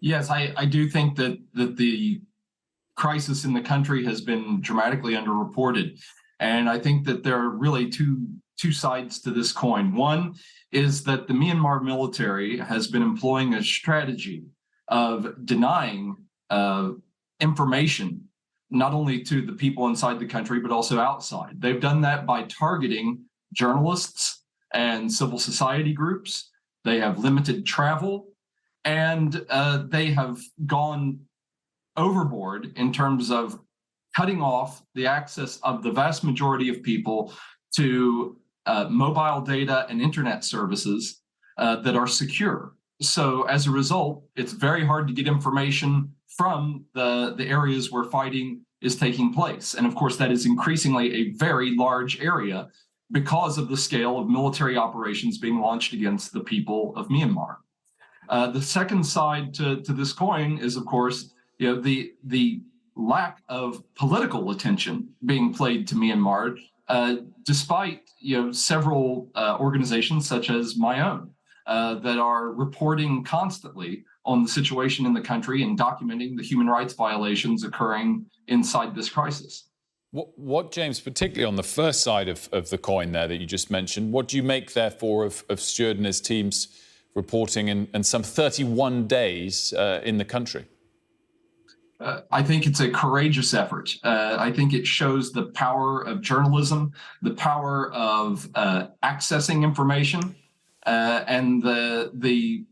Yes, I do think that the crisis in the country has been dramatically underreported. And I think that there are really two sides to this coin. One is that the Myanmar military has been employing a strategy of denying information, not only to the people inside the country, but also outside. They've done that by targeting journalists and civil society groups. They have limited travel, and they have gone overboard in terms of cutting off the access of the vast majority of people to mobile data and internet services that are secure. So as a result, it's very hard to get information from the areas where fighting is taking place. And of course, that is increasingly a very large area because of the scale of military operations being launched against the people of Myanmar. The second side to this coin is, of course, the lack of political attention being played to Myanmar, despite several organizations such as my own that are reporting constantly on the situation in the country and documenting the human rights violations occurring inside this crisis. What, James, particularly on the first side of the coin there that you just mentioned, what do you make, therefore, of Stuart and his team's reporting in some 31 days in the country? I think it's a courageous effort. I think it shows the power of journalism, the power of accessing information, and the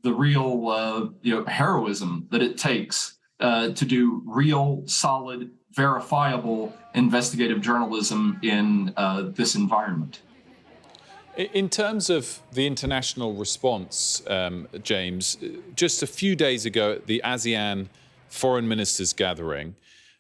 real heroism that it takes to do real, solid, verifiable investigative journalism in this environment. In terms of the international response, James, just a few days ago at the ASEAN Foreign Ministers gathering,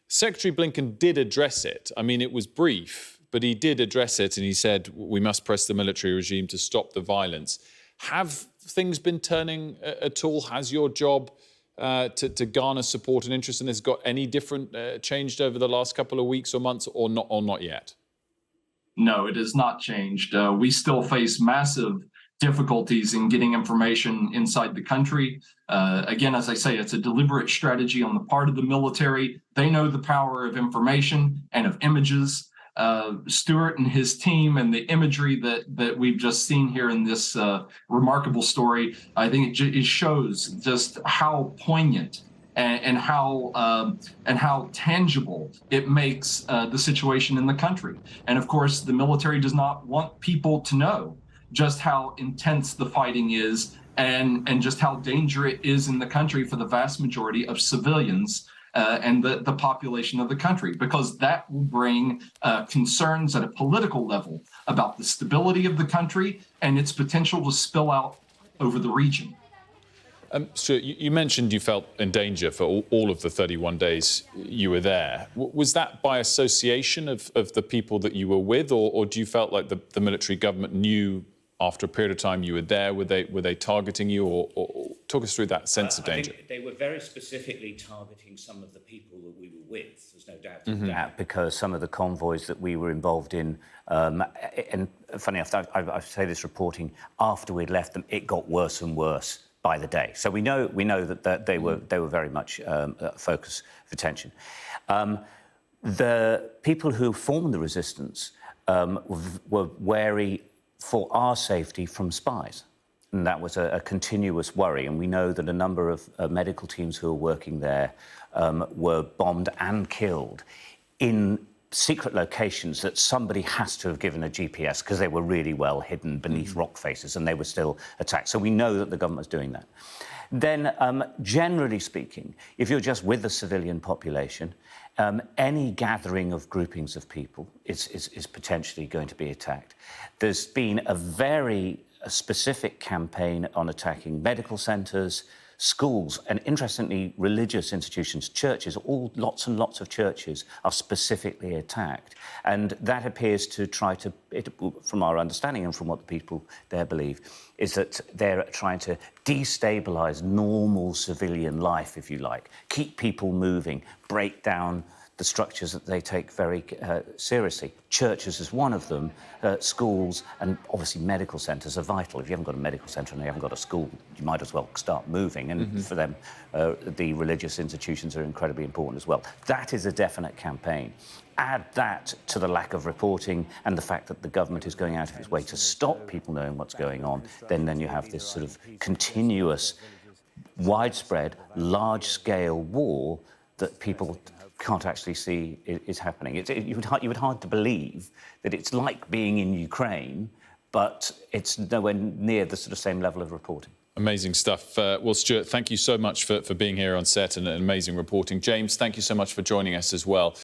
Secretary Blinken did address it. I mean, it was brief, but he did address it, and he said, we must press the military regime to stop the violence. Have things been turning at all? Has your job to garner support and interest in this got any different, changed over the last couple of weeks or months, or not yet? No, it has not changed. We still face massive difficulties in getting information inside the country. Again, as I say, it's a deliberate strategy on the part of the military. They know the power of information and of images. Stuart and his team and the imagery that we've just seen here in this remarkable story, I think it shows just how poignant and how tangible it makes the situation in the country. And of course, the military does not want people to know just how intense the fighting is and just how dangerous it is in the country for the vast majority of civilians and the population of the country, because that will bring concerns at a political level about the stability of the country and its potential to spill out over the region. Stuart, you mentioned you felt in danger for all of the 31 days you were there. Was that by association of the people that you were with, or do you felt like the military government knew after a period of time you were there? Were they targeting you, or talk us through that sense of danger? I think they were very specifically targeting some of the people that we were with. There's no doubt about that, because some of the convoys that we were involved in, and funny enough, I say this reporting after we'd left them, it got worse and worse by the day. So we know that they were very much a focus of attention. The people who formed the resistance were wary for our safety from spies. And that was a continuous worry. And we know that a number of medical teams who were working there were bombed and killed in secret locations that somebody has to have given a GPS, because they were really well hidden beneath rock faces, and they were still attacked. So we know that the government was doing that. Then, generally speaking, if you're just with the civilian population, any gathering of groupings of people is potentially going to be attacked. There's been a very specific campaign on attacking medical centres, schools, and interestingly, religious institutions, churches, lots and lots of churches are specifically attacked. And that appears to try to, from our understanding and from what the people there believe, is that they're trying to destabilise normal civilian life, if you like, keep people moving, break down the structures that they take very seriously. Churches is one of them, schools and obviously medical centres are vital. If you haven't got a medical centre and you haven't got a school, you might as well start moving. And for them, the religious institutions are incredibly important as well. That is a definite campaign. Add that to the lack of reporting and the fact that the government is going out of its way to stop people knowing what's going on, then you have this sort of continuous, widespread, large-scale war that people can't actually see is happening. You would hard to believe that it's like being in Ukraine, but it's nowhere near the sort of same level of reporting. Amazing stuff. Well, Stuart, thank you so much for being here on set and amazing reporting. James, thank you so much for joining us as well.